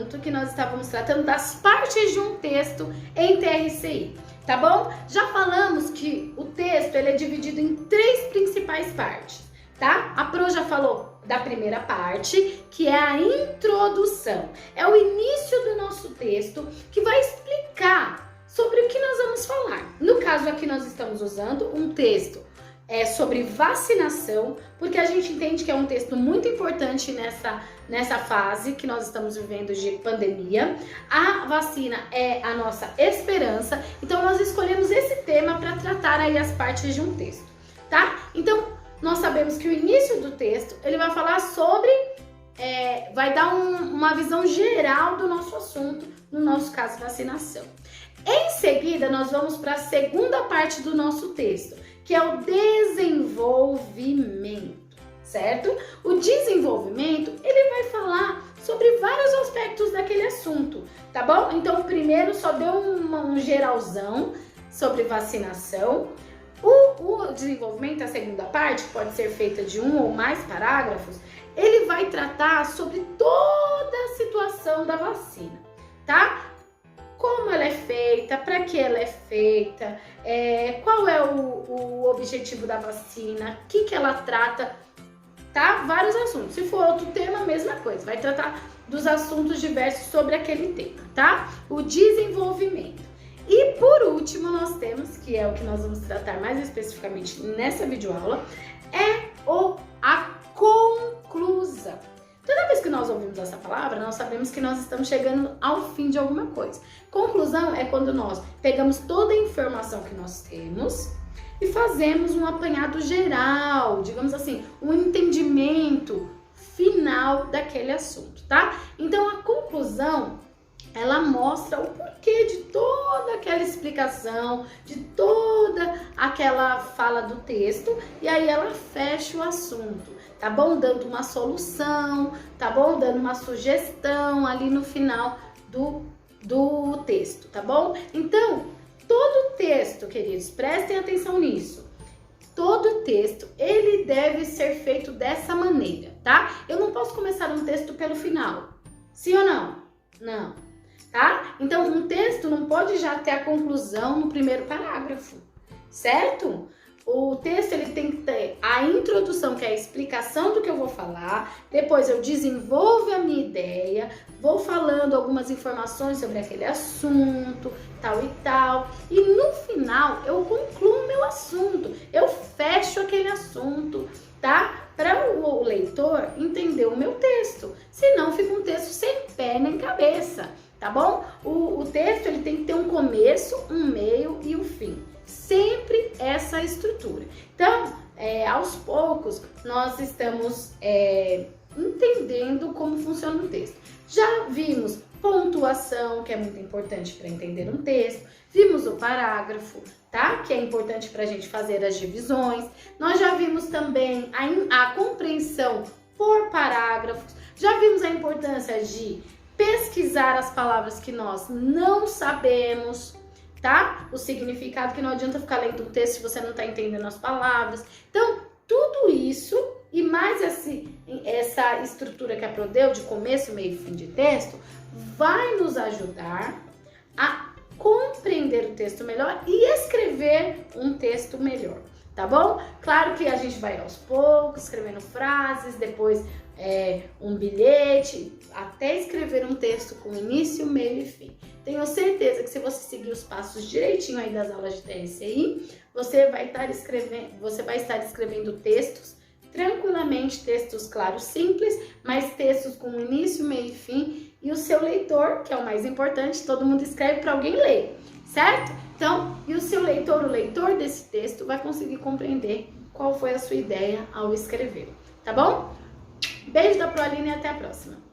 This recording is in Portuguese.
assunto que nós estávamos tratando das partes de um texto em TRCI, tá bom? Já falamos que o texto ele é dividido em 3 principais partes, tá? A Pro já falou da primeira parte, que é a introdução. É o início do nosso texto que vai explicar sobre o que nós vamos falar. No caso aqui nós estamos usando um texto sobre vacinação, porque a gente entende que é um texto muito importante nessa fase que nós estamos vivendo de pandemia. A vacina é a nossa esperança, então nós escolhemos esse tema para tratar aí as partes de um texto, tá? Então, nós sabemos que o início do texto, ele vai falar sobre, vai dar uma visão geral do nosso assunto, no nosso caso, vacinação. Em seguida, nós vamos para a segunda parte do nosso texto, que é o desenvolvimento, certo? O desenvolvimento, ele vai falar sobre vários aspectos daquele assunto, tá bom? Então, primeiro só deu um geralzão sobre vacinação. O desenvolvimento, a segunda parte, pode ser feita de 1 ou mais parágrafos, ele vai tratar sobre toda a situação da vacina, tá? Como ela é feita, para que ela é feita, qual é o objetivo da vacina, o que ela trata, tá? Vários assuntos. Se for outro tema, a mesma coisa, vai tratar dos assuntos diversos sobre aquele tema, tá? O desenvolvimento. E por último, nós temos, que é o que nós vamos tratar mais especificamente nessa videoaula, a conclusão. Toda vez que nós ouvimos essa palavra, nós sabemos que nós estamos chegando ao fim de alguma coisa. Conclusão é quando nós pegamos toda a informação que nós temos e fazemos um apanhado geral, digamos assim, um entendimento final daquele assunto, tá? Então, a conclusão, ela mostra o porquê de toda aquela explicação, de toda aquela fala do texto, e aí ela fecha o assunto, tá bom? Dando uma solução, tá bom? Dando uma sugestão ali no final do texto, tá bom? Então, todo texto, queridos, prestem atenção nisso. Todo texto, ele deve ser feito dessa maneira, tá? Eu não posso começar um texto pelo final, sim ou não? Não. Tá? Então, um texto não pode já ter a conclusão no primeiro parágrafo, certo? O texto ele tem que ter a introdução, que é a explicação do que eu vou falar, depois eu desenvolvo a minha ideia, vou falando algumas informações sobre aquele assunto, tal e tal, e no final eu concluo o meu assunto, eu fecho aquele assunto, tá? Para o leitor entender o meu texto, senão fica um texto sem pé nem cabeça. Tá bom? O texto ele tem que ter um começo, um meio e um fim. Sempre essa estrutura. Então, aos poucos, nós estamos entendendo como funciona o texto. Já vimos pontuação, que é muito importante para entender um texto. Vimos o parágrafo, tá? Que é importante para a gente fazer as divisões. Nós já vimos também a compreensão por parágrafos. Já vimos a importância de pesquisar as palavras que nós não sabemos, tá? O significado, que não adianta ficar lendo um texto se você não tá entendendo as palavras. Então, tudo isso e mais essa estrutura que a Pro deu de começo, meio e fim de texto, vai nos ajudar a compreender o texto melhor e escrever um texto melhor, tá bom? Claro que a gente vai aos poucos, escrevendo frases, depois um bilhete, até escrever um texto com início, meio e fim. Tenho certeza que se você seguir os passos direitinho aí das aulas de TRCI, você vai estar escrevendo textos tranquilamente, textos claros, simples, mas textos com início, meio e fim, e o seu leitor, que é o mais importante, todo mundo escreve para alguém ler, certo? Então, e o seu leitor, o leitor desse texto, vai conseguir compreender qual foi a sua ideia ao escrever, tá bom? Beijo da Proaline e até a próxima!